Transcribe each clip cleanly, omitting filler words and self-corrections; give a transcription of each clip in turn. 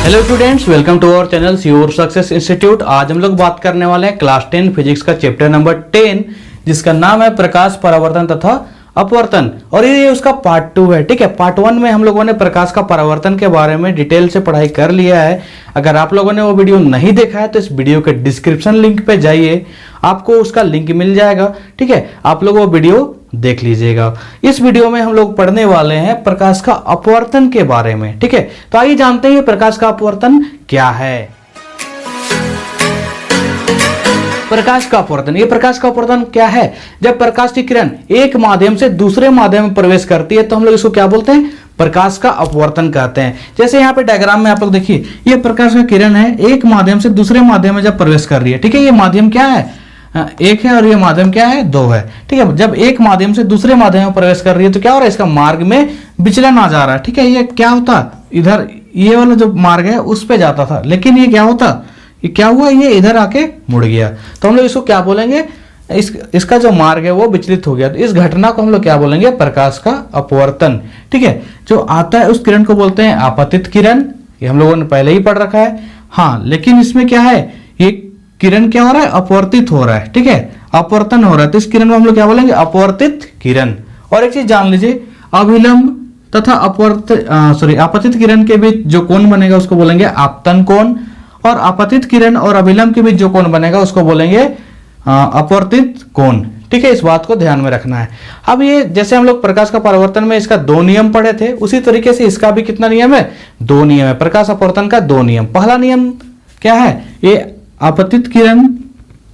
Hello students, welcome to our channel your success institute. आज हम लोग बात करने वाले हैं क्लास 10 फिजिक्स का चैप्टर नंबर 10, जिसका नाम है प्रकाश परावर्तन तथा अपवर्तन, और ये उसका पार्ट 2 है। ठीक है, पार्ट 1 में हम लोगों ने प्रकाश का परावर्तन के बारे में डिटेल से पढ़ाई कर लिया है। अगर आप लोगों ने वो वीडियो नहीं देखा है तो इस वीडियो के डिस्क्रिप्शन लिंक पे जाइए, आपको उसका लिंक मिल जाएगा। ठीक है, आप लोग वो वीडियो देख लीजिएगा। इस वीडियो में हम लोग पढ़ने वाले हैं प्रकाश का अपवर्तन के बारे में। ठीक है, तो आइए जानते हैं प्रकाश का अपवर्तन क्या है। प्रकाश का अपवर्तन, ये प्रकाश का अपवर्तन क्या है? जब प्रकाश की किरण एक माध्यम से दूसरे माध्यम में प्रवेश करती है तो हम लोग इसको क्या बोलते हैं? प्रकाश का अपवर्तन कहते हैं। जैसे यहाँ पे डायग्राम में आप लोग देखिए, ये प्रकाश का किरण है, एक माध्यम से दूसरे माध्यम में जब प्रवेश कर रही है। ठीक है, ये माध्यम क्या है? एक है, और ये माध्यम क्या है? 2 है। ठीक है, जब एक माध्यम से दूसरे माध्यम में प्रवेश कर रही है तो क्या हो रहा है? इसका मार्ग में विचलन आ जा रहा है। ठीक है, ये क्या होता? इधर ये वाला जो मार्ग है उस पे जाता था, लेकिन ये क्या होता? ये क्या हुआ? ये इधर आके मुड़ गया। तो हम लोग इसको क्या बोलेंगे? इसका जो मार्ग है वो विचलित हो गया। तो इस घटना को हम लोग क्या बोलेंगे? प्रकाश का अपवर्तन। ठीक है, जो आता है उस किरण को बोलते हैं आपतित किरण। ये हम लोगों ने पहले ही पढ़ रखा है। हाँ, लेकिन इसमें क्या है? ये किरण क्या हो रहा है? अपवर्तित हो रहा है। ठीक है, अपवर्तन हो रहा है, तो इस किरण को हम लोग क्या बोलेंगे? अपवर्तित किरण। और एक चीज जान लीजिए, अभिलंब तथा आपतित किरण के बीच जो कोण बनेगा उसको बोलेंगे आपतन कोण, और आपतित किरण और अभिलंब के बीच जो कोण बनेगा उसको बोलेंगे अपवर्तित कोण। ठीक है, इस बात को ध्यान में रखना है। अब ये जैसे हम लोग प्रकाश का परावर्तन में इसका 2 नियम पढ़े थे, उसी तरीके से इसका भी कितना नियम है? 2 नियम है। प्रकाश अपवर्तन का 2 नियम। पहला नियम क्या है? ये आपतित किरण,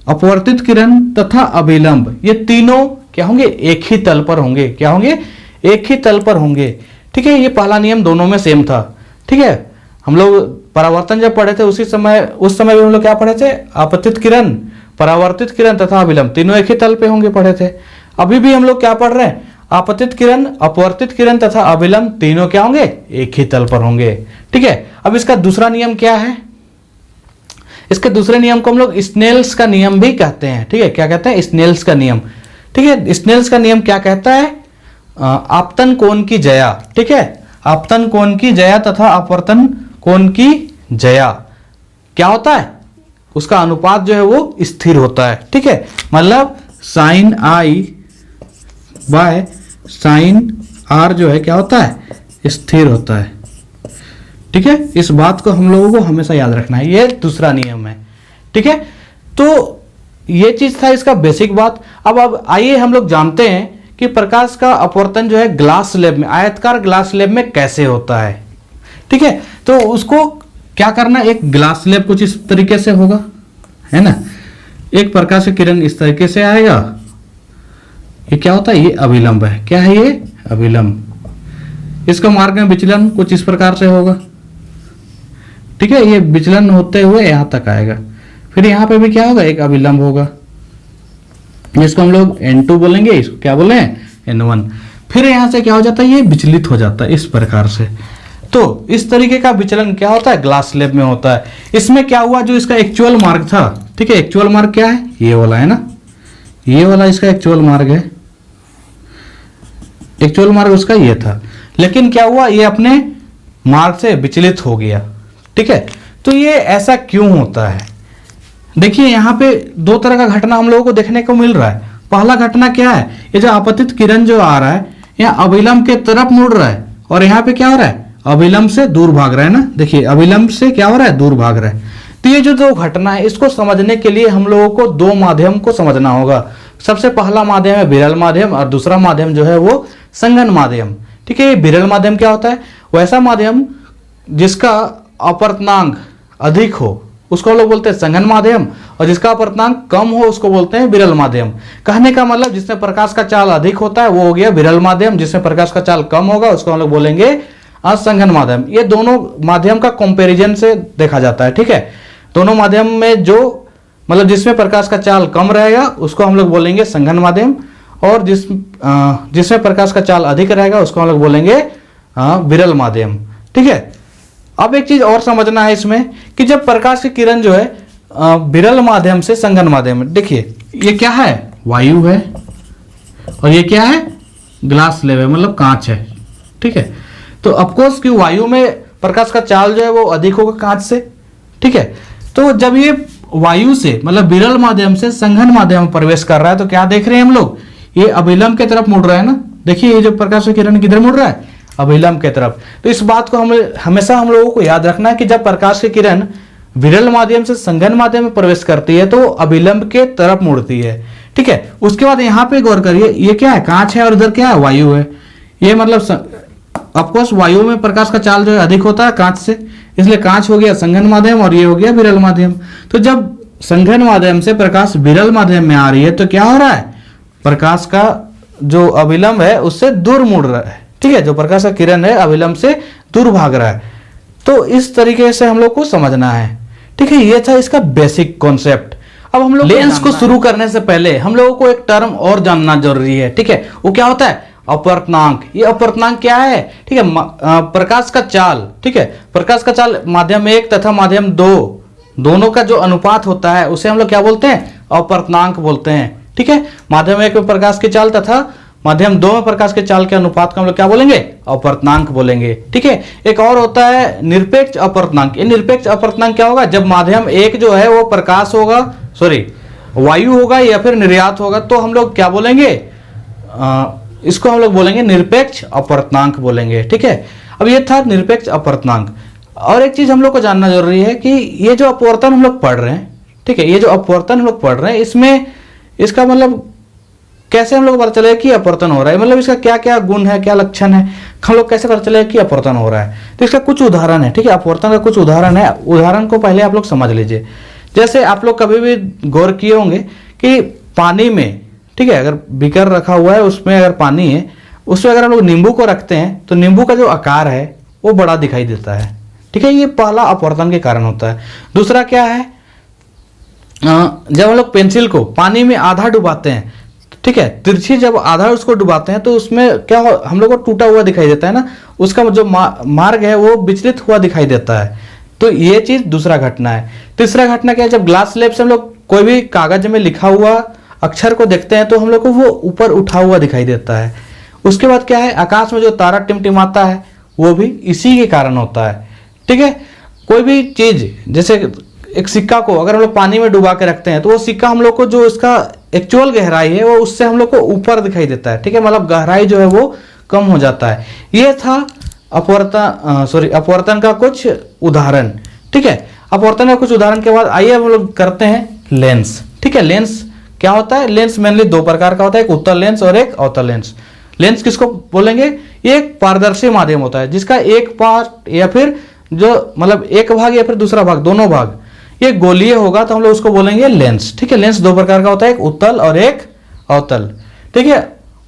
अपवर्तित किरण तथा अभिलंब, ये तीनों क्या होंगे? एक ही तल पर होंगे। क्या होंगे? एक ही तल पर होंगे। ठीक है, ये पहला नियम दोनों में सेम था। ठीक है, हम लोग परावर्तन जब पढ़े थे उस समय भी हम लोग क्या पढ़े थे? आपतित किरण, परावर्तित किरण तथा अभिलंब तीनों एक ही तल पे होंगे पढ़े थे। अभी भी हम लोग क्या पढ़ रहे हैं? आपतित किरण, अपवर्तित किरण तथा अभिलंब तीनों क्या होंगे? एक ही तल पर होंगे। ठीक है, अब इसका दूसरा नियम क्या है? इसके दूसरे नियम को हम लोग स्नेल्स का नियम भी कहते हैं। ठीक है, क्या कहते हैं? स्नेल्स का नियम। ठीक है, स्नेल्स का नियम क्या कहता है? आपतन कोण की जया। ठीक है, आपतन कोण की जया तथा अपवर्तन कोण की जया क्या होता है? उसका अनुपात जो है वो स्थिर होता है। ठीक है, मतलब sine i by sine r जो है क्या होता है? स्थिर होता है। ठीक है, इस बात को हम लोगों को हमेशा याद रखना है। ये दूसरा नियम है। ठीक है, तो ये चीज था इसका बेसिक बात। अब आइए हम लोग जानते हैं कि प्रकाश का अपवर्तन जो है ग्लास स्लैब में, आयताकार ग्लास स्लैब में कैसे होता है। ठीक है, तो उसको क्या करना? एक ग्लास स्लैब कुछ इस तरीके से होगा, है ना? एक प्रकाश की किरण इस तरीके से आएगा। ये क्या होता है? ये अभिलंब है। क्या है ये? अभिलंब। इसका मार्ग में विचलन कुछ इस प्रकार से होगा। ठीक है, ये विचलन होते हुए यहां तक आएगा। फिर यहां पे भी क्या होगा? एक अभिलंब होगा, जिसको हम लोग N2 बोलेंगे, इसको क्या बोले? N1। फिर यहां से क्या हो जाता है? ये विचलित हो जाता है इस प्रकार से। तो इस तरीके का विचलन क्या होता है? ग्लास स्लैब में होता है। इसमें क्या हुआ? जो इसका एक्चुअल मार्ग था, ठीक है, एक्चुअल मार्ग क्या है? ये वाला है ना, ये वाला इसका एक्चुअल मार्ग है। एक्चुअल मार्ग उसका ये था, लेकिन क्या हुआ? ये अपने मार्ग से विचलित हो गया। ठीक है, तो ये ऐसा क्यों होता है? देखिए, यहाँ पे 2 तरह का घटना हम लोगों को देखने को मिल रहा है। पहला घटना क्या है? ये जो आपतित किरण जो आ रहा है, यहाँ अभिलंब के तरफ मुड़ रहा है, और यहाँ पे क्या हो रहा है? अभिलंब से दूर भाग रहा है ना। देखिए, अभिलंब से क्या हो रहा है? दूर भाग रहा है। तो ये जो 2 घटना है, इसको समझने के लिए हम लोगों को 2 माध्यम को समझना होगा। सबसे पहला माध्यम है विरल माध्यम, और दूसरा माध्यम जो है वो संघन माध्यम। ठीक है, ये विरल माध्यम क्या होता है? वैसा माध्यम जिसका अपवर्तनांक अधिक हो उसको हम लोग बोलते हैं संघन माध्यम, और जिसका अपवर्तनांक कम हो उसको बोलते हैं विरल माध्यम। कहने का मतलब, जिसमें प्रकाश का चाल अधिक होता है वो हो गया विरल माध्यम, जिसमें प्रकाश का चाल कम होगा उसको हम लोग बोलेंगे असंघन माध्यम। ये दोनों माध्यम का कंपैरिजन से देखा जाता है। ठीक है, दोनों माध्यम में जो मतलब जिसमें प्रकाश का चाल कम रहेगा उसको हम लोग बोलेंगे संघन माध्यम, और जिसमें प्रकाश का चाल अधिक रहेगा उसको हम लोग बोलेंगे विरल माध्यम। ठीक है, अब एक चीज और समझना है इसमें कि जब प्रकाश की किरण जो है विरल माध्यम से संघन माध्यम में, देखिए ये क्या है? वायु है, और ये क्या है? ग्लास स्लैब है, मतलब कांच है। ठीक है, तो ऑफकोर्स कि वायु में प्रकाश का चाल जो है वो अधिक होगा कांच से, ठीक है। तो जब ये वायु से मतलब विरल माध्यम से संघन माध्यम में प्रवेश कर रहा है तो क्या देख रहे हैं हम लोग, ये अभिलंब की तरफ मुड़ रहा है ना। देखिए ये जो प्रकाश की किरण किधर मुड़ रहा है, अभिलंब की तरफ। तो इस बात को हमेशा हम लोगों को याद रखना है कि जब प्रकाश की किरण विरल माध्यम से संघन माध्यम में प्रवेश करती है तो अभिलंब के तरफ मुड़ती है, ठीक है। उसके बाद यहाँ पे गौर करिए, ये क्या है, कांच है और इधर क्या है, वायु है। ये मतलब ऑफकोर्स वायु में प्रकाश का चाल जो है अधिक होता है कांच से, इसलिए कांच हो गया संघन माध्यम और ये हो गया विरल माध्यम। तो जब संघन माध्यम से प्रकाश विरल माध्यम में आ रही है तो क्या हो रहा है, प्रकाश का जो अभिलंब है उससे दूर मुड़ रहा है, ठीक है। जो प्रकाश का किरण है अभिलंब से दूर भाग रहा है। तो इस तरीके से हम लोग को समझना है, ठीक है। ये था इसका बेसिक कॉन्सेप्ट। अब हम लोग लेंस को शुरू करने से पहले हम लोगों को एक टर्म और जानना जरूरी है, ठीक है। वो क्या होता है, अपवर्तनांक। ये अपवर्तनांक क्या है, ठीक है, प्रकाश का चाल, ठीक है। प्रकाश का चाल माध्यम 1 तथा माध्यम 2 दोनों का जो अनुपात होता है उसे हम लोग क्या बोलते हैं, अपवर्तनांक बोलते हैं, ठीक है। माध्यम 1 में प्रकाश की चाल तथा माध्यम 2 में प्रकाश के चाल के अनुपात को हम लोग क्या बोलेंगे, अपवर्तनांक बोलेंगे, ठीक है। एक और होता है निरपेक्ष अपवर्तनांक। ये निरपेक्ष अपवर्तनांक क्या होगा, जब माध्यम 1 जो है वो प्रकाश होगा, सॉरी वायु होगा या फिर निर्यात होगा तो हम लोग क्या बोलेंगे, इसको हम लोग बोलेंगे निरपेक्ष अपवर्तनांक बोलेंगे, ठीक है। अब ये था निरपेक्ष अपवर्तनांक। और एक चीज हम लोग को जानना जरूरी है कि ये जो अपवर्तन हम लोग पढ़ रहे हैं, ठीक है, ये जो अपवर्तन हम लोग पढ़ रहे हैं इसमें इसका मतलब कैसे हम लोग पता चले कि अपवर्तन हो रहा है, मतलब इसका क्या क्या गुण है, क्या लक्षण है, हम लोग कैसे पता चले कि अपवर्तन हो रहा है। तो इसका कुछ उदाहरण है, ठीक है, अपवर्तन का कुछ उदाहरण है। उदाहरण को पहले आप लोग समझ लीजिए। जैसे आप लोग कभी भी गौर किए होंगे कि पानी में, ठीक है, अगर बीकर रखा हुआ है उसमें अगर पानी है, उसमें अगर हम लोग नींबू को रखते हैं तो नींबू का जो आकार है वो बड़ा दिखाई देता है, ठीक है। ये पहला अपवर्तन के कारण होता है। दूसरा क्या है, जब हम लोग पेंसिल को पानी में आधा डुबाते हैं, ठीक है, तिरछी जब आधा उसको डुबाते हैं तो उसमें क्या हम लोग को टूटा हुआ दिखाई देता है ना, उसका जो मार्ग है वो विचलित हुआ दिखाई देता है। तो ये चीज दूसरा घटना है। तीसरा घटना क्या है, जब ग्लास स्लेब से हम लोग कोई भी कागज में लिखा हुआ अक्षर को देखते हैं तो हम लोग को वो ऊपर उठा हुआ दिखाई देता है। उसके बाद क्या है, आकाश में जो तारा टिमटिमाता है वो भी इसी के कारण होता है, ठीक है। कोई भी चीज जैसे एक सिक्का को अगर हम लोग पानी में डुबा के रखते हैं तो वो सिक्का हम लोग को जो इसका एक्चुअल गहराई है वो उससे हम लोग को ऊपर दिखाई देता है, ठीक है, मतलब गहराई जो है वो कम हो जाता है। ये था अपवर्तन का कुछ उदाहरण, ठीक है। अपवर्तन का कुछ उदाहरण के बाद आइए हम लोग करते हैं लेंस, ठीक है। लेंस क्या होता है, लेंस मेनली दो प्रकार का होता है, एक उत्तल लेंस और एक अवतल लेंस। लेंस किसको बोलेंगे, ये एक पारदर्शी माध्यम होता है जिसका एक पार्ट या फिर जो मतलब एक भाग या फिर दूसरा भाग, दोनों भाग ये गोलीय होगा तो हम लोग उसको बोलेंगे लेंस, ठीक है। लेंस दो प्रकार का होता है, एक उत्तल और एक अवतल, ठीक है।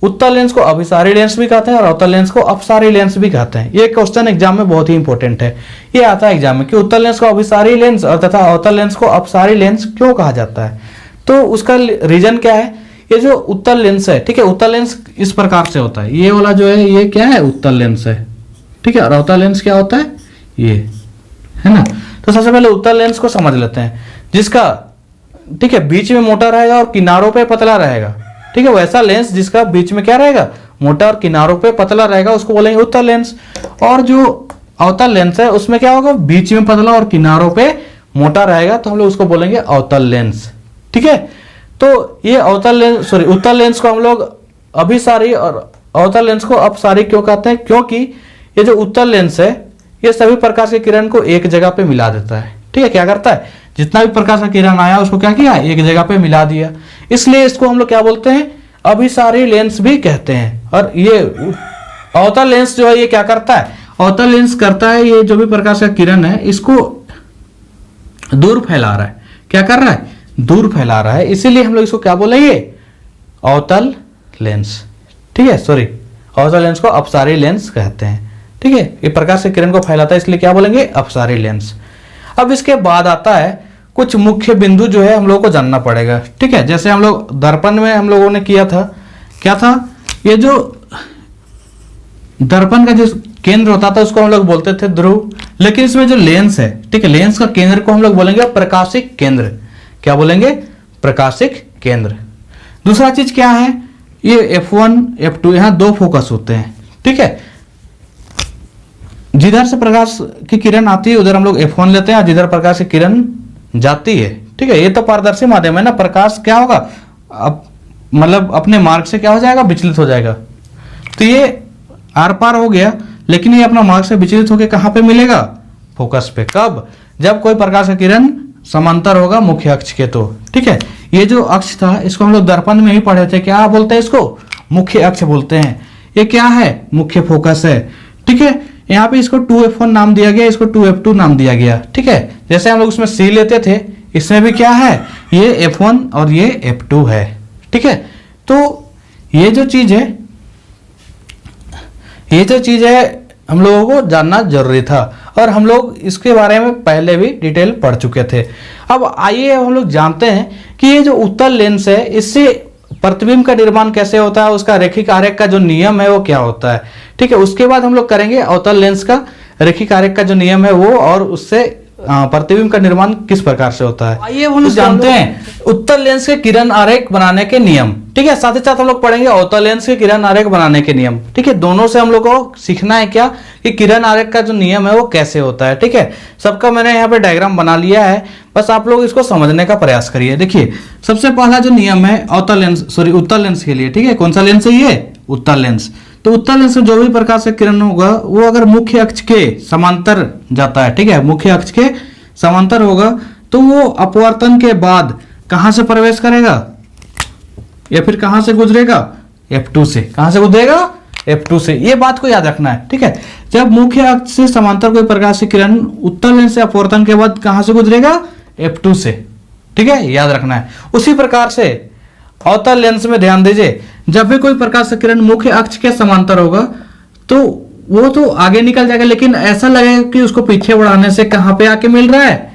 उत्तल लेंस को अभिसारी लेंस भी कहते हैं और अवतल लेंस को अपसारी लेंस भी कहते हैं। ये क्वेश्चन एग्जाम में बहुत ही इंपॉर्टेंट है, ये आता है एग्जाम में कि उत्तल लेंस को अभिसारी लेंस और तथा अवतल लेंस को अपसारी लेंस क्यों कहा जाता है। तो उसका रीजन क्या है, ये जो उत्तल लेंस है, ठीक है, उत्तल लेंस इस प्रकार से होता है, ये वाला जो है ये क्या है, उत्तल लेंस है, ठीक है। और अवतल लेंस क्या होता है, ये है ना। तो सबसे पहले उत्तल लेंस को समझ लेते हैं, जिसका, ठीक है, बीच में मोटा रहेगा और किनारों पे पतला रहेगा, ठीक है। वैसा लेंस जिसका बीच में क्या रहेगा, मोटा और किनारों पे पतला रहेगा, उसको बोलेंगे उत्तल लेंस। और जो अवतल लेंस है उसमें क्या होगा, बीच में पतला और किनारों पे मोटा रहेगा, तो हम लोग उसको बोलेंगे अवतल लेंस, ठीक है। तो ये अवतल लेंस उत्तल लेंस को हम लोग अभिसारी और अवतल लेंस को अपसारी क्यों कहते हैं, क्योंकि ये जो उत्तल लेंस है ये सभी प्रकाश की किरण को एक जगह पे मिला देता है, ठीक है। क्या करता है, जितना भी प्रकाश का किरण आया उसको क्या किया, एक जगह पे मिला दिया, इसलिए इसको हम लोग क्या बोलते हैं, अभिसारी लेंस भी कहते हैं। और ये अवतल लेंस जो है ये क्या करता है, अवतल लेंस करता है, ये जो भी प्रकाश का किरण है इसको दूर फैला रहा है, क्या कर रहा है, दूर फैला रहा है, इसीलिए हम लोग इसको क्या बोलेंगे, अवतल लेंस, ठीक है। अवतल लेंस को अपसारी लेंस कहते हैं, ठीक है। ये प्रकाश के किरण को फैलाता है इसलिए क्या बोलेंगे, अपसारी लेंस। अब इसके बाद आता है कुछ मुख्य बिंदु जो है हम लोगों को जानना पड़ेगा, ठीक है। जैसे हम लोग दर्पण में हम लोगों ने किया था, क्या था, ये जो दर्पण का जो केंद्र होता था उसको हम लोग बोलते थे ध्रुव, लेकिन इसमें जो लेंस है, ठीक है, लेंस का केंद्र को हम लोग बोलेंगे प्रकाशिक केंद्र, क्या बोलेंगे, प्रकाशिक केंद्र। दूसरा चीज क्या है, ये F1 F2 यहां दो फोकस होते हैं, ठीक है। जिधर से प्रकाश की किरण आती है उधर हम लोग F1 लेते हैं, और जिधर प्रकाश की किरण जाती है, ठीक है, ये तो पारदर्शी माध्यम है ना, प्रकाश क्या होगा, अब मतलब अपने मार्ग से क्या हो जाएगा, विचलित हो जाएगा। तो ये आर पार हो गया, लेकिन ये अपना मार्ग से विचलित होकर कहाँ पे मिलेगा, फोकस पे। कब, जब कोई प्रकाश का किरण समांतर होगा मुख्य अक्ष के, तो ठीक है। ये जो अक्ष था इसको हम लोग दर्पण में ही पढ़े थे, क्या बोलते हैं इसको, मुख्य अक्ष बोलते हैं। ये क्या है, मुख्य फोकस है, ठीक है। यहाँ पे इसको 2F1 नाम दिया गया, इसको 2F2 नाम दिया गया, ठीक है। जैसे हम लोग उसमें C लेते थे, इसमें भी क्या है, ये F1 और ये F2 है, ठीक है। तो ये जो चीज है हम लोगों को जानना जरूरी था, और हम लोग इसके बारे में पहले भी डिटेल पढ़ चुके थे। अब आइए हम लोग जानते हैं कि ये जो उत्तल लेंस है, इससे प्रतिबिंब का निर्माण कैसे होता है, उसका रेखिक आरेख का जो नियम है वो क्या होता है, ठीक है। उसके बाद हम लोग करेंगे अवतल लेंस का रेखिक आरेख का जो नियम है वो, और उससे प्रतिबिंब का निर्माण किस प्रकार से होता है। आइए हम लोग जानते हैं उत्तल लेंस के किरण आरेख बनाने के नियम, ठीक है। साथ ही साथ हम लोग पढ़ेंगे अवतल लेंस के किरण आरेख बनाने के नियम, ठीक है। दोनों से हम लोग को सीखना है क्या, कि किरण आरेख का जो नियम है वो कैसे होता है, ठीक है। सबका मैंने यहाँ पे डायग्राम बना लिया है, बस आप लोग इसको समझने का प्रयास करिए। देखिए सबसे पहला जो नियम है उत्तल लेंस के लिए, ठीक है। कौन सा लेंस है ये, उत्तल लेंस। तो उत्तल लेंस में जो भी प्रकाश का किरण होगा वो अगर मुख्य अक्ष के समांतर जाता है, ठीक है, मुख्य अक्ष के समांतर होगा, तो वो अपवर्तन के बाद कहां से प्रवेश करेगा, या फिर कहां से गुजरेगा, F2 से। कहां से गुजरेगा, F2 से। ये बात को याद रखना है, ठीक है। जब मुख्य अक्ष से समांतर कोई प्रकाश की किरण उत्तल लेंस से अपवर्तन के बाद कहां से गुजरेगा, F2 से, ठीक है, याद रखना है। उसी प्रकार से अवतल लेंस में ध्यान दीजिए, जब भी कोई प्रकाश का किरण मुख्य अक्ष के समांतर होगा तो वो तो आगे निकल जाएगा, लेकिन ऐसा लगेगा कि उसको पीछे बढ़ाने से कहां पे आके मिल रहा है,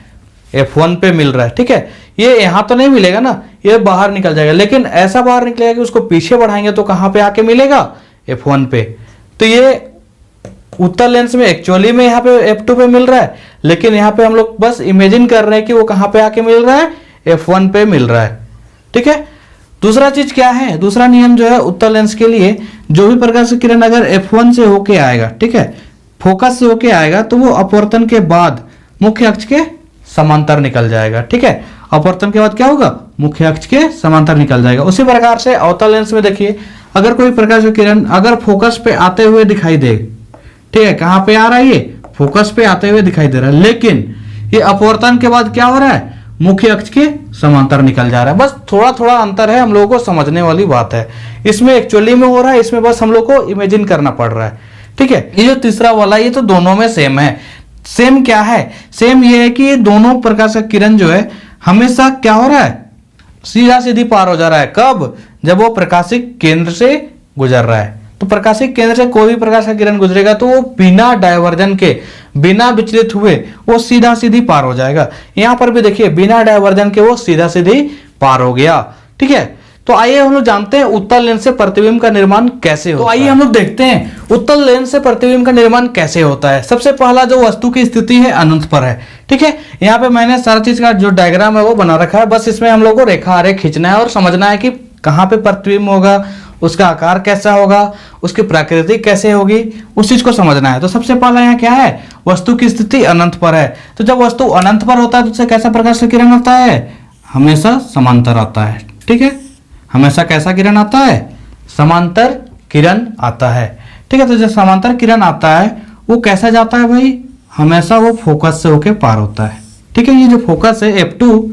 F1 पे मिल रहा है, ठीक है। ये यहां तो नहीं मिलेगा ना, ये बाहर निकल जाएगा, लेकिन ऐसा बाहर निकलेगा कि उसको पीछे बढ़ाएंगे तो कहां पे आके मिलेगा, F1 पे। तो ये उत्तल लेंस में एक्चुअली में यहाँ पे F2 पे मिल रहा है, लेकिन यहाँ पे हम लोग बस इमेजिन कर रहे हैं कि वो कहां पे आके मिल रहा है, F1 पे मिल रहा है, ठीक है। दूसरा चीज क्या है, दूसरा नियम जो है उत्तल लेंस के लिए, जो भी प्रकाश की किरण अगर F1 से होके आएगा, ठीक है, फोकस से होके आएगा, तो वो अपवर्तन के बाद मुख्य अक्ष के समांतर निकल जाएगा, ठीक है। अपवर्तन के बाद क्या होगा, मुख्य अक्ष के समांतर निकल जाएगा। उसी प्रकार से अवतल लेंस में देखिए, अगर कोई प्रकाश की किरण अगर फोकस पे आते हुए दिखाई दे, ठीक है, कहां पे आ रहा है ये, फोकस पे आते हुए दिखाई दे रहा है, लेकिन ये अपवर्तन के बाद क्या हो रहा है, मुख्य अक्ष के समांतर निकल जा रहा है। बस थोड़ा थोड़ा अंतर है, हम लोगों को समझने वाली बात है। इसमें एक्चुअली में हो रहा है, इसमें बस हम लोग को इमेजिन करना पड़ रहा है, ठीक है। ये जो तीसरा वाला, ये तो दोनों में सेम है। सेम क्या है, सेम ये है कि ये दोनों प्रकाश का किरण जो है हमेशा क्या हो रहा है, सीधा सीधी पार हो जा रहा है। कब, जब वो प्रकाशिक केंद्र से गुजर रहा है। तो प्रकाशिक केंद्र से कोई भी प्रकाश का किरण गुजरेगा तो वो बिना डायवर्जन के, बिना विचलित हुए वो सीधा सीधी पार हो जाएगा। यहां पर भी देखिए बिना डायवर्जन के वो सीधा सीधी पार हो गया, ठीक है। तो आइए हम लोग जानते हैं उत्तल लेंस से प्रतिबिंब का निर्माण कैसे होता है। तो आइए हम लोग देखते हैं उत्तल लेंस से प्रतिबिंब का निर्माण कैसे होता है। सबसे पहला जो वस्तु की स्थिति है अनंत पर है, ठीक है। यहाँ पे मैंने सारा चीज का जो डायग्राम है वो बना रखा है, बस इसमें हम लोग को रेखा आरेख खींचना है और समझना है कि कहाँ पे प्रतिबिंब होगा, उसका आकार कैसा होगा, उसकी प्रकृति कैसे होगी, उस चीज को समझना है। तो सबसे पहला यहाँ क्या है, वस्तु की स्थिति अनंत पर है। तो जब वस्तु अनंत पर होता है तो उससे कैसा प्रकाश का किरण आता है, हमेशा समांतर आता है, ठीक है। हमेशा कैसा किरण आता है, समांतर किरण आता है, ठीक है। तो जब समांतर किरण आता है वो कैसा जाता है भाई, हमेशा वो फोकस से होके पार होता है, ठीक है। ये जो फोकस है F2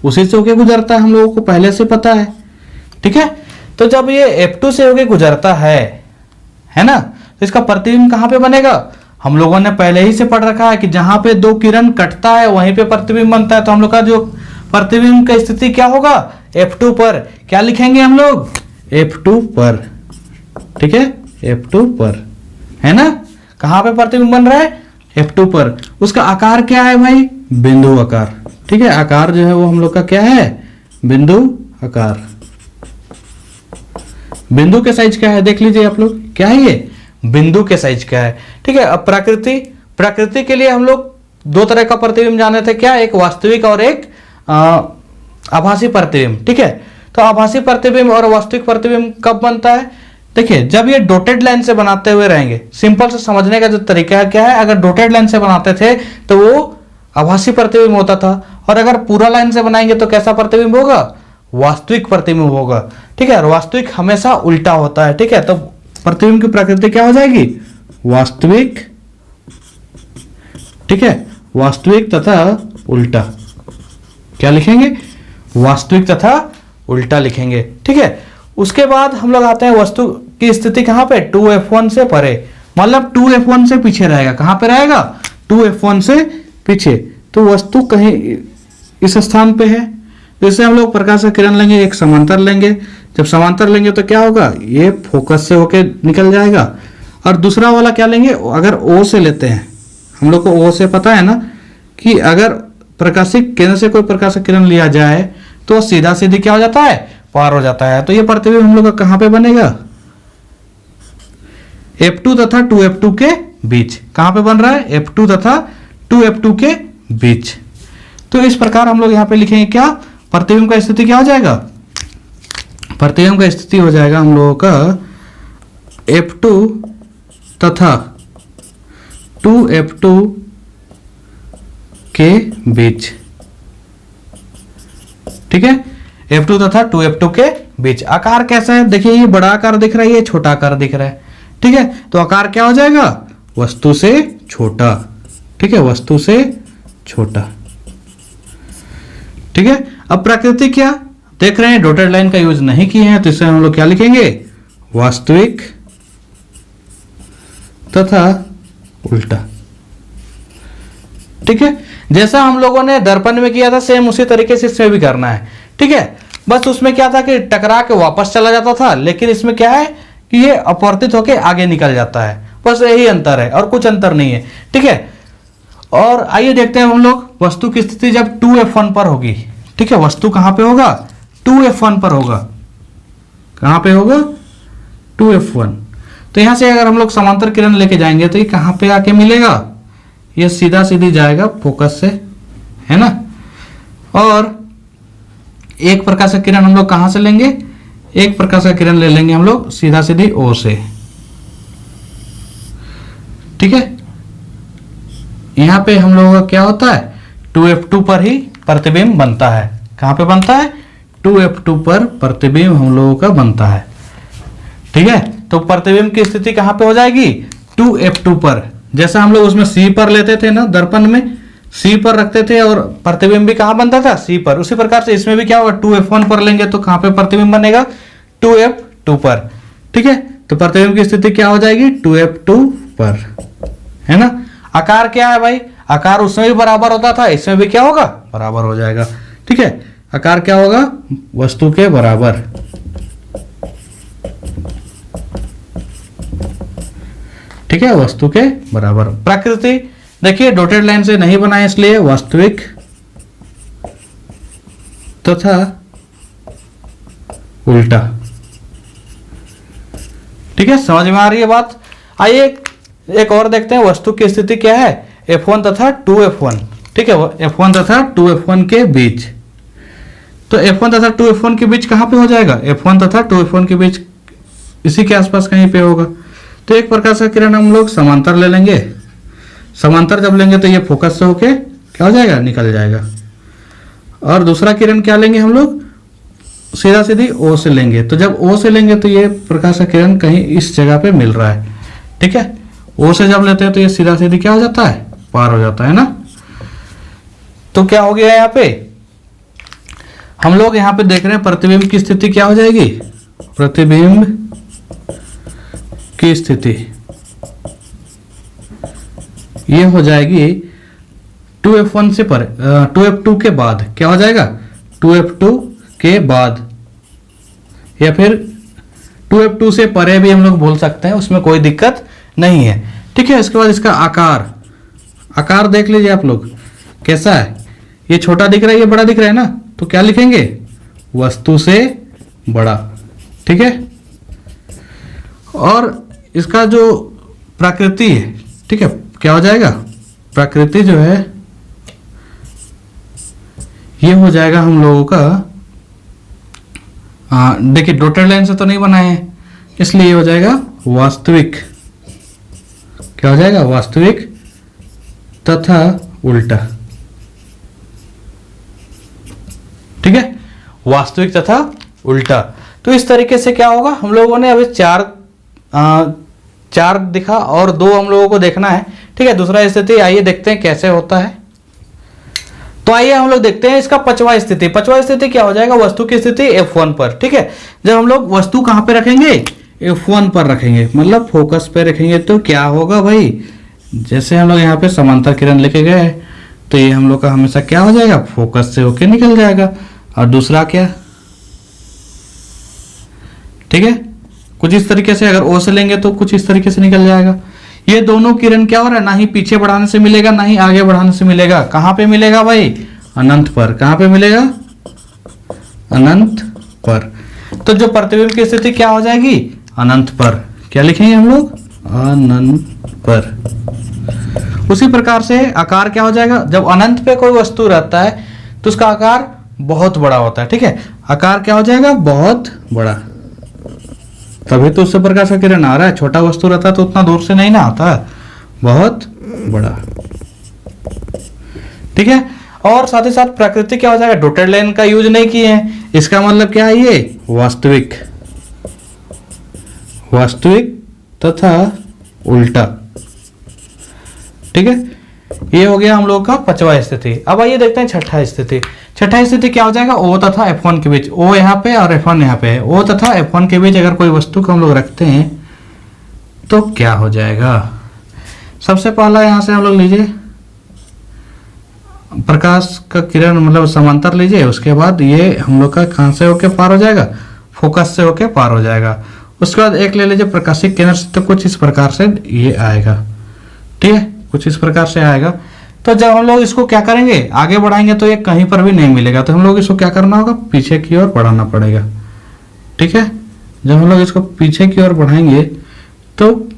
उसी से होके गुजरता है, हम लोगों को पहले से पता है, ठीक है। तो जब ये F2 से होके गुजरता है ना, तो इसका प्रतिबिंब कहां पे बनेगा, हम लोगों ने पहले ही से पढ़ रखा है कि जहां पे दो किरण कटता है वहीं पे प्रतिबिंब बनता है। तो हम लोग का जो प्रतिबिंब का स्थिति क्या होगा, F2 पर। क्या लिखेंगे हम लोग, F2 पर, ठीक है, F2 पर, है ना। कहां पे प्रतिबिंब बन रहा है, F2 पर। उसका आकार क्या है भाई, बिंदु आकार, ठीक है। आकार जो है वो हम लोग का क्या है, बिंदु आकार। बिंदु के साइज क्या है देख लीजिए आप लोग, क्या है ये, बिंदु के साइज क्या है, ठीक है। अब प्रकृति के लिए हम लोग दो तरह का प्रतिबिंब जाने थे, क्या, एक वास्तविक और एक आभासी प्रतिबिंब, ठीक है। तो आभासी प्रतिबिंब और वास्तविक प्रतिबिंब कब बनता है, देखिए जब ये डॉटेड लाइन से बनाते हुए रहेंगे, सिंपल से समझने का जो तरीका है क्या है, अगर डॉटेड लाइन से बनाते थे तो वो आभासी प्रतिबिंब होता था, और अगर पूरा लाइन से बनाएंगे तो कैसा प्रतिबिंब होगा, वास्तविक प्रतिबिंब होगा। ठीक है, और वास्तविक हमेशा उल्टा होता है। ठीक है, तो प्रतिबिंब की प्रकृति क्या हो जाएगी, वास्तविक। ठीक है, वास्तविक तथा उल्टा। क्या लिखेंगे, वास्तविक तथा उल्टा लिखेंगे। ठीक है, उसके बाद हम लोग आते हैं वस्तु की स्थिति कहां पे, 2f1 से परे, मतलब 2f1 से पीछे रहेगा। कहां पे रहेगा, 2f1 से पीछे। तो वस्तु कहीं इस स्थान पे है, जैसे हम लोग प्रकाश का किरण लेंगे, एक समांतर लेंगे। जब समांतर लेंगे तो क्या होगा, ये फोकस से होके निकल जाएगा। और दूसरा वाला क्या लेंगे, अगर ओ से लेते हैं, हम लोग को ओ से पता है ना कि अगर प्रकाशिक केंद्र से कोई प्रकाश का किरण लिया जाए तो सीधा सीधी क्या हो जाता है, पार हो जाता है। तो ये प्रतिबिंब हम लोग का कहां पे बनेगा, F2 तथा 2F2 के बीच। कहां पे बन रहा है, F2 तथा 2F2 के बीच। तो इस प्रकार हम लोग यहां पे लिखेंगे क्या, प्रतिबिंब का स्थिति क्या हो जाएगा, प्रतिबिंब का स्थिति हो जाएगा हम लोगों का F2 तथा 2F2 के बीच। ठीक है, F2 तथा 2F2 के बीच। आकार कैसा है, देखिए ये बड़ा आकार दिख रहा है, ये छोटा आकार दिख रहा है। ठीक है, तो आकार क्या हो जाएगा, वस्तु से छोटा। ठीक है, वस्तु से छोटा। ठीक है, अब प्रकृति क्या देख रहे हैं, डॉटेड लाइन का यूज नहीं किए हैं, तो इसे हम लोग क्या लिखेंगे, वास्तविक तथा उल्टा। ठीक है, जैसा हम लोगों ने दर्पण में किया था सेम उसी तरीके से इसमें भी करना है। ठीक है, बस उसमें क्या था कि टकरा के वापस चला जाता था, लेकिन इसमें क्या है कि ये अपवर्तित होके आगे निकल जाता है। बस यही अंतर है और कुछ अंतर नहीं है। ठीक है, और आइए देखते हैं हम लोग वस्तु की स्थिति जब 2f1 पर होगी। ठीक है, वस्तु कहां पे होगा, 2f1 पर होगा। कहां पे होगा, 2f1। तो यहां से अगर हम लोग समांतर किरण लेके जाएंगे तो ये कहां पे आके मिलेगा, ये सीधा सीधी जाएगा फोकस से, है ना। और एक प्रकाश का किरण हम लोग कहां से लेंगे, एक प्रकाश का किरण ले लेंगे हम लोग सीधा सीधी ओ से। ठीक है, यहां पे हम लोगों का क्या होता है, 2f2 पर ही प्रतिबिंब बनता है। कहां पे बनता है, 2f2 पर प्रतिबिंब हम लोगों का बनता है। ठीक है, तो प्रतिबिंब की स्थिति कहां पे हो जाएगी, 2f2 पर। जैसा हम लोग उसमें C पर लेते थे ना, दर्पण में C पर रखते थे और प्रतिबिंब भी कहां बनता था, C पर। उसी प्रकार से इसमें भी क्या होगा, 2f1 पर लेंगे तो कहां पे प्रतिबिंब बनेगा, 2f2 पर। ठीक है, तो प्रतिबिंब की स्थिति क्या हो जाएगी, 2f2 पर, है ना। आकार क्या है भाई, आकार उसमें भी बराबर होता था, इसमें भी क्या होगा, बराबर हो जाएगा। ठीक है, आकार क्या होगा, वस्तु के बराबर। ठीक है, वस्तु के बराबर। प्रकृति देखिए डॉटेड लाइन से नहीं बनाए इसलिए वास्तविक तथा उल्टा। ठीक है, समझ में आ रही है बात। आइए एक और देखते हैं वस्तु की स्थिति क्या है, F1 तथा 2F1। ठीक है, F1 तथा 2F1 के बीच। तो F1 तथा 2F1 के बीच कहां पे हो जाएगा, F1 तथा 2F1 के बीच इसी के आसपास कहीं पे होगा। तो एक प्रकाश का किरण हम लोग समांतर ले लेंगे, समांतर जब लेंगे तो ये फोकस से होके क्या हो जाएगा, निकल जाएगा। और दूसरा किरण क्या लेंगे हम लोग, सीधा सीधी O से लेंगे। तो जब O से लेंगे तो ये प्रकाश का किरण कहीं इस जगह पे मिल रहा है। ठीक है, O से जब लेते हैं तो ये सीधा सीधी क्या हो जाता है, पार हो जाता है ना। तो क्या हो गया, यहाँ पे हम लोग यहाँ पे देख रहे हैं प्रतिबिंब की स्थिति क्या हो जाएगी, प्रतिबिंब की स्थिति ये हो जाएगी 2f1 से पर 2f2 के बाद। क्या हो जाएगा, 2f2 के बाद, या फिर 2f2 से परे भी हम लोग बोल सकते हैं, उसमें कोई दिक्कत नहीं है। ठीक है, इसके बाद इसका आकार, आकार देख लीजिए आप लोग कैसा है, ये छोटा दिख रहा है, ये बड़ा दिख रहा है ना, तो क्या लिखेंगे, वस्तु से बड़ा। ठीक है, और इसका जो प्रकृति है, ठीक है, क्या हो जाएगा, प्रकृति जो है ये हो जाएगा हम लोगों का, देखिए डॉटेड लाइन से तो नहीं बनाए हैं, इसलिए ये हो जाएगा वास्तविक। क्या हो जाएगा? वास्तविक तथा उल्टा। ठीक है, वास्तविक तथा उल्टा। तो इस तरीके से क्या होगा, हम लोगों ने अभी चार दिखा और 2 हम लोगों को देखना है। ठीक है, दूसरा स्थिति आइए देखते हैं कैसे होता है। तो आइए हम लोग देखते हैं इसका 5वां स्थिति। 5वां स्थिति क्या हो जाएगा? वस्तु की स्थिति F1 पर। ठीक है, जब हम लोग वस्तु कहां पे रखेंगे? F1 पर रखेंगे, मतलब फोकस पे रखेंगे। तो क्या होगा भाई, जैसे हम लोग यहाँ पे समांतर किरण लेके गए तो ये हम लोग का हमेशा क्या हो जाएगा? फोकस से होके निकल जाएगा। और दूसरा क्या? ठीक है, कुछ इस तरीके से, अगर O से लेंगे तो कुछ इस तरीके से निकल जाएगा। ये दोनों किरण क्या हो रहा है? ना ही पीछे बढ़ाने से मिलेगा, ना ही आगे बढ़ाने से मिलेगा। कहां पे मिलेगा भाई? अनंत पर। कहां पे मिलेगा? अनंत पर। तो जो प्रतिबिंब की स्थिति क्या हो जाएगी? अनंत पर। क्या लिखेंगे हम लोग? अनंत पर। उसी प्रकार से आकार क्या हो जाएगा? जब अनंत पे कोई वस्तु रहता है तो उसका आकार बहुत बड़ा होता है। ठीक है, आकार क्या हो जाएगा? बहुत बड़ा। तभी तो उससे प्रकाश का किरण आ रहा है। छोटा वस्तु रहता तो उतना दूर से नहीं ना आता, बहुत बड़ा। ठीक है, और साथ ही साथ प्रकृति क्या हो जाएगा? डॉटेड लाइन का यूज नहीं किए हैं। इसका मतलब क्या है? ये वास्तविक, वास्तविक तथा उल्टा। ठीक है, ये हो गया हम लोग का 5वां स्थिति। अब आइए देखते हैं 6ठा स्थिति। 6ठा स्थिति क्या हो जाएगा? O तथा F1 के बीच। O यहाँ पे और F1 यहाँ पे है। O तथा F1 के बीच अगर कोई वस्तु को हम लोग रखते हैं तो क्या हो जाएगा? सबसे पहला यहां से हम लोग लीजिए प्रकाश का किरण, मतलब समांतर लीजिए। उसके बाद ये हम लोग का कहां से होके पार हो जाएगा? फोकस से होके पार हो जाएगा। उसके बाद एक ले लीजिए प्रकाशिक केंद्र से, तो कुछ इस प्रकार से ये आएगा। ठीक है, कुछ इस प्रकार से आएगा। तो जब हम लोग इसको क्या करेंगे? आगे बढ़ाएंगे तो ये कहीं पर भी नहीं मिलेगा। तो हम लोग इसको क्या करना होगा? पीछे की ओर बढ़ाना पड़ेगा। ठीक है, जब हम लोग इसको पीछे की ओर बढ़ाएंगे तो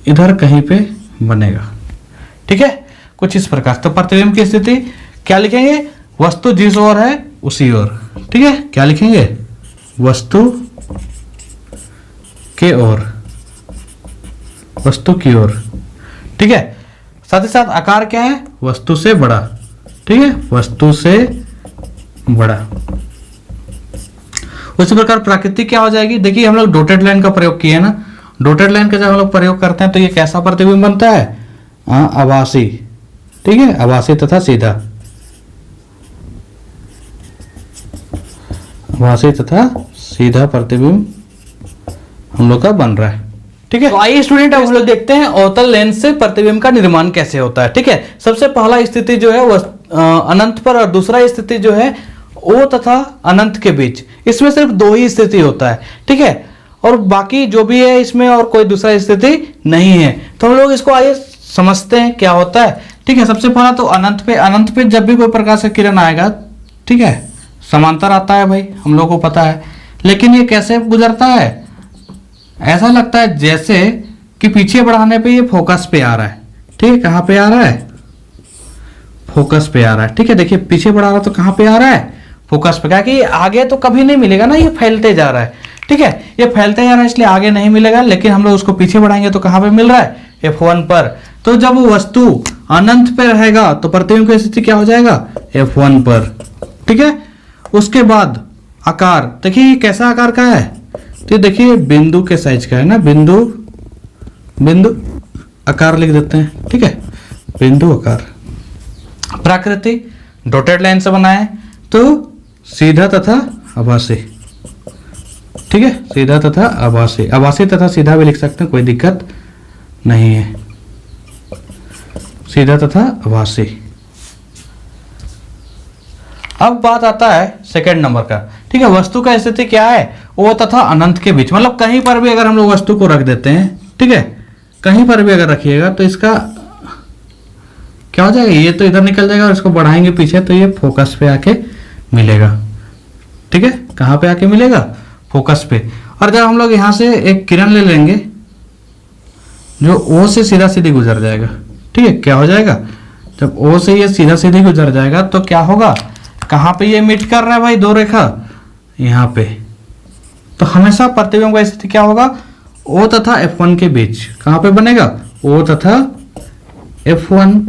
इधर कहीं पे बनेगा। ठीक है, कुछ इस प्रकार। तो प्रतिबिंब की स्थिति क्या लिखेंगे? वस्तु जिस ओर है उसी ओर। ठीक है, क्या लिखेंगे? वस्तु के ओर, वस्तु की ओर। ठीक है, साथ ही साथ आकार क्या है? वस्तु से बड़ा। ठीक है, वस्तु से बड़ा। उसी प्रकार प्रकृति क्या हो जाएगी? देखिए हम लोग डॉटेड लाइन का प्रयोग किए ना। डॉटेड लाइन का जब हम लोग प्रयोग करते हैं तो ये कैसा प्रतिबिंब बनता है? आभासी। ठीक है, आभासी तथा सीधा। आभासी तथा सीधा प्रतिबिंब हम लोग का बन रहा है। ठीक है, तो आइए स्टूडेंट अब हम लोग देखते हैं अवतल लेंस से प्रतिबिंब का निर्माण कैसे होता है। ठीक है, सबसे पहला स्थिति जो है वो अनंत पर, और दूसरा स्थिति जो है O तथा अनंत के बीच। इसमें सिर्फ 2 ही स्थिति होता है। ठीक है, और बाकी जो भी है इसमें और कोई दूसरा स्थिति नहीं है। तो हम लोग इसको आइए समझते हैं क्या होता है। ठीक है, सबसे पहला तो अनंत पे। अनंत पे जब भी कोई प्रकाश का किरण आएगा, ठीक है, समांतर आता है भाई, हम लोग को पता है। लेकिन ये कैसे गुजरता है? ऐसा लगता है जैसे कि पीछे बढ़ाने पे ये फोकस पे आ रहा है। ठीक है, कहां पे आ रहा है? फोकस पे आ रहा है। ठीक है, देखिए पीछे बढ़ा रहा तो कहां पे आ रहा है? फोकस पे। क्या कि आगे तो कभी नहीं मिलेगा ना, ये फैलते जा रहा है। ठीक है, ये फैलते जा रहा है इसलिए आगे नहीं मिलेगा। लेकिन हम लोग उसको पीछे बढ़ाएंगे तो कहां पे मिल रहा है? F1 पर। तो जब वो वस्तु अनंत पे रहेगा तो प्रतिबिंब की स्थिति क्या हो जाएगा? F1 पर। ठीक है, उसके बाद आकार देखिए ये कैसा आकार का है? तो देखिए बिंदु के साइज का है ना, बिंदु आकार लिख देते हैं। ठीक है, बिंदु आकार। प्रकृति डॉटेड लाइन से बना है तो सीधा तथा आभासी। ठीक है, सीधा तथा आभासी। आभासी तथा सीधा भी लिख सकते हैं, कोई दिक्कत नहीं है। सीधा तथा आभासी। अब बात आता है सेकंड नंबर का। ठीक है, वस्तु का स्थिति क्या है? O तथा अनंत के बीच। मतलब कहीं पर भी अगर हम लोग वस्तु को रख देते हैं, ठीक है, कहीं पर भी अगर रखिएगा तो इसका क्या हो जाएगा? ये तो इधर निकल जाएगा और इसको बढ़ाएंगे पीछे तो ये फोकस पे आके मिलेगा। ठीक है, कहां पे आके मिलेगा? फोकस पे। और जब हम लोग यहां से एक किरण ले लेंगे जो O से सीधा सीधी गुजर जाएगा। ठीक है, क्या हो जाएगा? जब O से ये सीधा सीधी गुजर जाएगा तो क्या होगा? कहां पे ये मीट कर रहा है भाई? 2 रेखा यहां पे। तो हमेशा प्रतिबिंब का स्थिति क्या होगा, O तथा F1 के बीच। कहां पे बनेगा, O तथा F1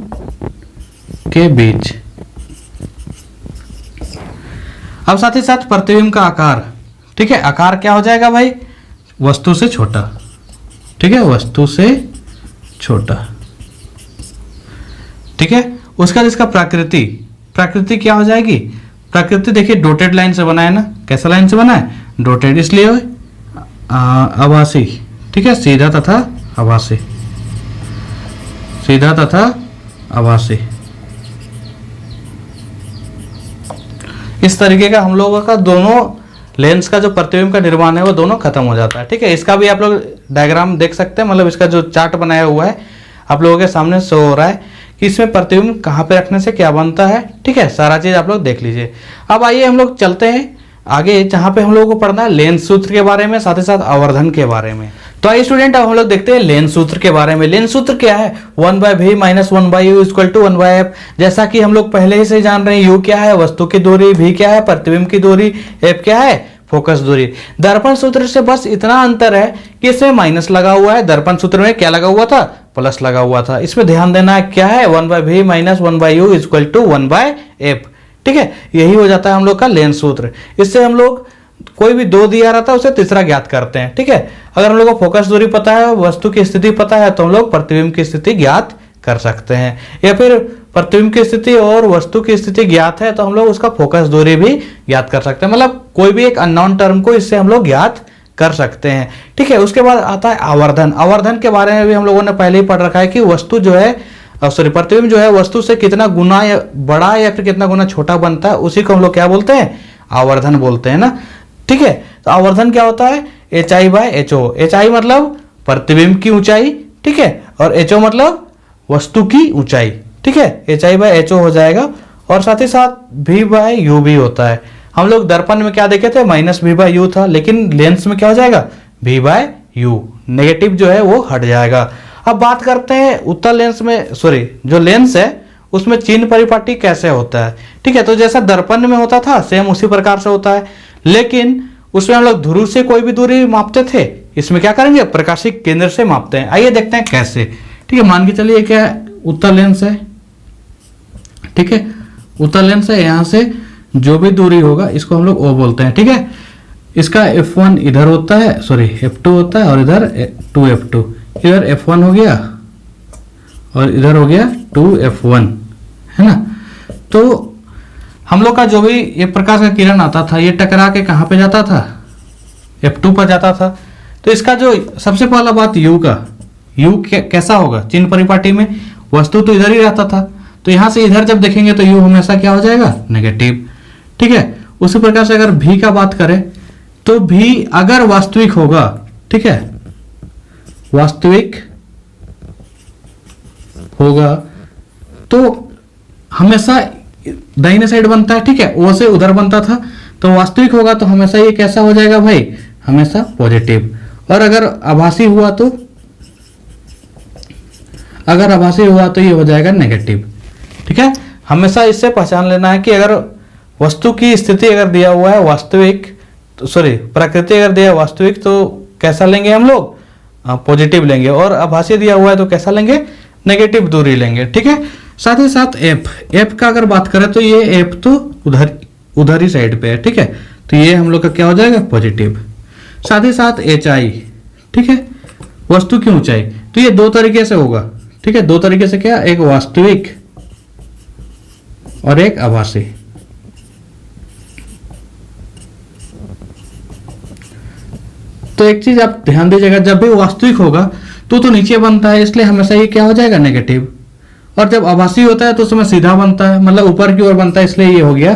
के बीच। अब साथ ही साथ प्रतिबिंब का आकार, ठीक है, आकार क्या हो जाएगा भाई, वस्तु से छोटा, ठीक है, वस्तु से छोटा, ठीक है। उसका इसका प्रकृति, प्रकृति क्या हो जाएगी, प्रकृति देखिए डॉटेड लाइन से बना है ना, कैसा लाइन से बना है, डॉटेड, इसलिए आभासी, ठीक है, सीधा तथा आभासी, सीधा तथा आभासी। इस तरीके का हम लोगों का दोनों लेंस का जो प्रतिबिंब का निर्माण है वो दोनों खत्म हो जाता है, ठीक है। इसका भी आप लोग डायग्राम देख सकते हैं, मतलब इसका जो चार्ट बनाया हुआ है आप लोगों के सामने शो हो रहा है कि इसमें प्रतिबिंब कहाँ पे रखने से क्या बनता है, ठीक है, सारा चीज आप लोग देख लीजिए। अब आइए हम लोग चलते हैं आगे, जहाँ पे हम लोगों को पढ़ना है लेंस सूत्र के बारे में, साथ ही साथ आवर्धन के बारे में। तो आइए स्टूडेंट, अब हम लोग देखते हैं लेंस सूत्र के बारे में। लेंस सूत्र क्या है, 1/v minus 1/u equal to 1/f। जैसा कि हम लोग पहले ही से जान रहे हैं, u क्या है, वस्तु की दूरी, v क्या है, प्रतिबिंब की दूरी, f क्या है, फोकस दूरी। दर्पण सूत्र से बस इतना अंतर है कि इसमें माइनस लगा हुआ है, दर्पण सूत्र में क्या लगा हुआ था, प्लस लगा हुआ था। इसमें ध्यान देना है क्या है, 1/v minus 1/u equal to 1/f, ठीक है। यही हो जाता है हम लोग का लेंस सूत्र। इससे हम लोग कोई भी दो दिया रहता है उसे तीसरा ज्ञात करते हैं, ठीक है। अगर हम लोग को फोकस दूरी पता है, वस्तु की स्थिति पता है, तो हम लोग प्रतिबिंब की स्थिति ज्ञात कर सकते हैं। या फिर प्रतिबिंब की स्थिति और वस्तु की स्थिति ज्ञात है तो हम लोग उसका फोकस दूरी भी ज्ञात कर सकते हैं, मतलब कोई भी एक अननोन टर्म को इससे हम लोग ज्ञात कर सकते हैं, ठीक है। उसके बाद आता है आवर्धन। आवर्धन के बारे में भी हम लोगों ने पहले ही पढ़ रखा है कि वस्तु जो है प्रतिबिंब जो है वस्तु से कितना गुना या बड़ा या फिर कितना गुना छोटा बनता है, उसी को हम लोग क्या बोलते हैं, आवर्धन बोलते हैं ना, ठीक है। तो आवर्धन क्या होता है, HI/HO। HI मतलब प्रतिबिंब की ऊंचाई, ठीक है, और HO मतलब वस्तु की ऊंचाई, ठीक है, HI/HO हो जाएगा। और साथ ही साथ V/U भी होता है। हम लोग दर्पण में क्या देखे थे, -V/U था, लेकिन लेंस में क्या हो जाएगा, V/U, नेगेटिव जो है वो हट जाएगा। अब बात करते हैं उत्तल लेंस में, सॉरी, जो लेंस है उसमें चिन्ह परिपाटी कैसे होता है, ठीक है। तो जैसा दर्पण में होता था सेम उसी प्रकार से होता है, लेकिन उसमें हम लोग ध्रुव से कोई भी दूरी मापते थे, इसमें क्या करेंगे, प्रकाशिक केंद्र से मापते हैं। आइए देखते हैं कैसे, ठीक है। मान के चलिए क्या उत्तल लेंस है, ठीक है, उत्तल लेंस है, यहां से जो भी दूरी होगा इसको हम लोग O बोलते हैं, ठीक है। इसका F1 इधर होता है, सॉरी F2 होता है, और इधर 2F2, इधर F1 हो गया और इधर हो गया 2F1, है ना। तो हम लोग का जो भी ये प्रकाश का किरण आता था ये टकरा के कहाँ पे जाता था, F2 पर जाता था। तो इसका जो सबसे पहला बात U का, U कैसा होगा, चिन्ह परिपाटी में वस्तु तो इधर ही रहता था, तो यहां से इधर जब देखेंगे तो U हमेशा क्या हो जाएगा, नेगेटिव, ठीक है। उसी प्रकार से अगर V का बात करें तो V अगर वास्तविक होगा, ठीक है, वास्तविक होगा तो हमेशा दाहिने साइड बनता है, ठीक है, O से उधर बनता था, तो वास्तविक होगा तो हमेशा ये कैसा हो जाएगा भाई, हमेशा पॉजिटिव। और अगर आभासी हुआ तो, अगर आभासी हुआ तो ये हो जाएगा नेगेटिव, ठीक है। हमेशा इससे पहचान लेना है कि अगर वस्तु की स्थिति अगर दिया हुआ है वास्तविक, सॉरी प्रकृति अगर दिया है वास्तविक, तो कैसा लेंगे हम लोग, पॉजिटिव लेंगे, और आभासी दिया हुआ है तो कैसा लेंगे, नेगेटिव दूरी लेंगे, ठीक है। साथ ही साथ F का अगर बात करें तो ये F तो उधर ही साइड पे है, ठीक है, तो ये हम लोग का क्या हो जाएगा, पॉजिटिव। साथ ही साथ HI, ठीक है, वस्तु की ऊंचाई, तो ये दो तरीके से होगा, ठीक है, दो तरीके से, क्या, एक वास्तविक और एक आभासी। तो एक चीज आप ध्यान दीजिएगा, जब भी वास्तविक होगा तो नीचे बनता है, इसलिए हमेशा ये क्या हो जाएगा, नेगेटिव। और जब आभासी होता है तो उसमें सीधा बनता है, मतलब ऊपर की ओर बनता है, इसलिए ये हो गया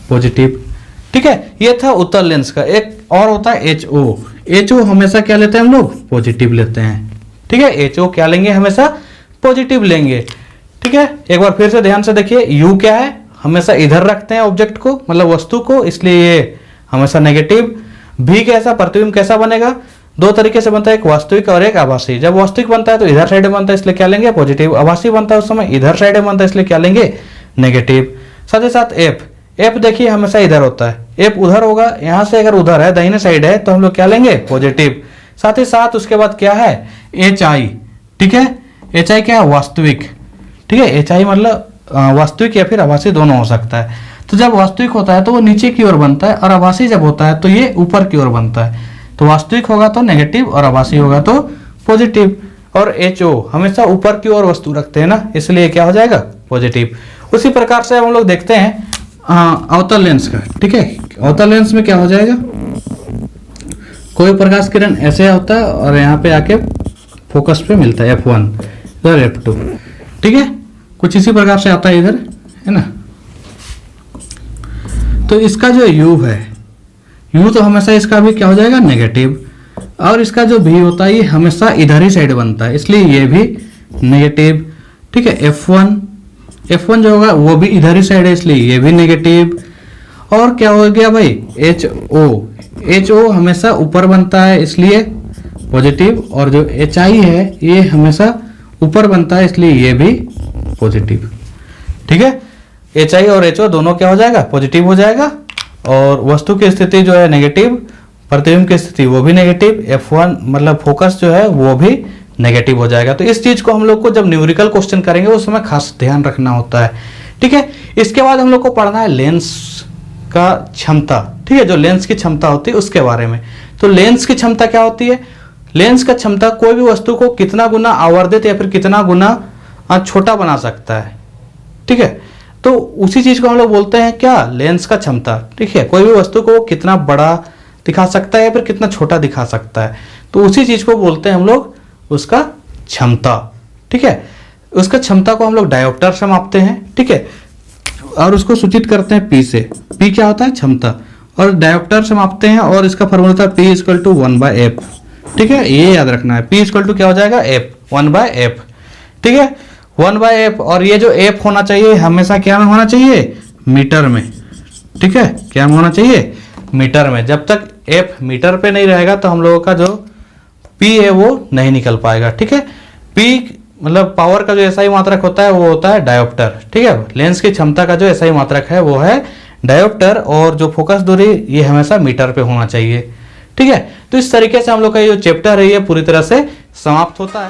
पॉजिटिव, ठीक है। ये था उत्तल लेंस का। एक और होता है HO हमेशा क्या लेते हैं हम लोग, पॉजिटिव लेते हैं, ठीक है। HO क्या लेंगे, हमेशा पॉजिटिव लेंगे, ठीक है। एक बार फिर से ध्यान से देखिए, U क्या है, हमेशा इधर रखते हैं ऑब्जेक्ट को, मतलब वस्तु को, इसलिए ये हमेशा नेगेटिव। V कैसा, प्रतिबिंब कैसा बनेगा, दो तरीके से बनता है, एक वास्तविक और एक आभासी। जब वास्तविक बनता है तो इधर साइड में बनता है, इसलिए क्या लेंगे, पॉजिटिव। आभासी बनता है उस समय इधर साइड में बनता है, इसलिए क्या लेंगे, नेगेटिव। साथ ही साथ एफ देखिए हमेशा इधर होता है, एफ उधर होगा, यहां से अगर उधर है दाहिने साइड है तो हम लोग क्या लेंगे पॉजिटिव। साथ ही साथ उसके बाद क्या है एच आई, ठीक है, एच आई क्या है वास्तविक, ठीक है, एच आई मतलब वास्तविक या फिर आभासी दोनों हो सकता है। तो जब वास्तविक होता है तो वो नीचे की ओर बनता है और आभासी जब होता है तो ये ऊपर की ओर बनता है। तो वास्तविक होगा तो नेगेटिव और आभासी होगा तो पॉजिटिव। और एच ओ हमेशा ऊपर की ओर वस्तु रखते हैं ना, इसलिए क्या हो जाएगा पॉजिटिव। उसी प्रकार से हम लोग देखते हैं अवतल लेंस का, ठीक है, अवतल लेंस में क्या हो जाएगा, कोई प्रकाश किरण ऐसे होता है और यहाँ पे आके फोकस पे मिलता है F1 इधर F2, ठीक है, कुछ इसी प्रकार से आता है इधर, है ना। तो इसका जो U है, U तो हमेशा इसका भी क्या हो जाएगा नेगेटिव, और इसका जो भी होता है ये हमेशा इधर ही साइड बनता है, इसलिए ये भी नेगेटिव, ठीक है। F1 जो होगा वो भी इधर ही साइड है, इसलिए ये भी नेगेटिव। और क्या हो गया भाई HO हमेशा ऊपर बनता है इसलिए पॉजिटिव, और जो HI है ये हमेशा ऊपर बनता है इसलिए ये भी पॉजिटिव, ठीक है। HI और HO दोनों क्या हो जाएगा पॉजिटिव हो जाएगा, और वस्तु की स्थिति जो है नेगेटिव, प्रतिबिंब की स्थिति वो भी नेगेटिव, F1 मतलब फोकस जो है वो भी नेगेटिव हो जाएगा। तो इस चीज को हम लोग को जब न्यूमेरिकल क्वेश्चन करेंगे उस समय खास ध्यान रखना होता है, ठीक है। इसके बाद हम लोग को पढ़ना है लेंस का क्षमता, ठीक है, जो लेंस की क्षमता होती है उसके बारे में। तो लेंस की क्षमता क्या होती है, लेंस का क्षमता कोई भी वस्तु को कितना गुना आवर्धित या फिर कितना गुना छोटा बना सकता है, ठीक है। तो उसी चीज को हम लोग बोलते हैं क्या लेंस का क्षमता, ठीक है, कोई भी वस्तु को कितना बड़ा दिखा सकता है या फिर कितना छोटा दिखा सकता है, तो उसी चीज को बोलते हैं हम लोग उसका क्षमता, ठीक है। उसका क्षमता को हम लोग डायोप्टर से मापते हैं, ठीक है, और उसको सूचित करते हैं P से। P क्या होता है क्षमता, और डायोप्टर से मापते हैं, और इसका फॉर्मूला था P = 1/f, ठीक है, ये याद रखना है। P = क्या हो जाएगा f 1/f, ठीक है, 1/f। और ये जो f होना चाहिए हमेशा क्या में होना चाहिए मीटर में, ठीक है, क्या में होना चाहिए मीटर में। जब तक f मीटर पे नहीं रहेगा तो हम लोगों का जो P है वो नहीं निकल पाएगा, ठीक है। P मतलब पावर का जो SI मात्रक होता है वो होता है डायोप्टर, ठीक है। लेंस की क्षमता का जो SI मात्रक है वो है डायोप्टर, और जो फोकस दूरी ये हमेशा मीटर पे होना चाहिए, ठीक है। तो इस तरीके से हम लोग का ये जो चैप्टर है ये पूरी तरह से समाप्त होता है।